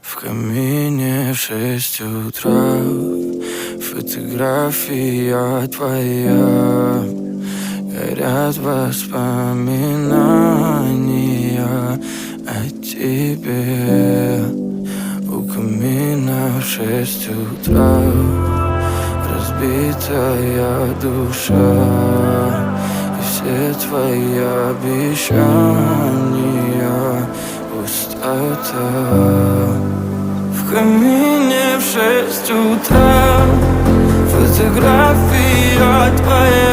В камине в 6 утра фотография твоя. Горят воспоминания о тебе. У камина в 6 утра разбитая душа, и все твои обещания пустота. В камине в 6 утра фотография твоя.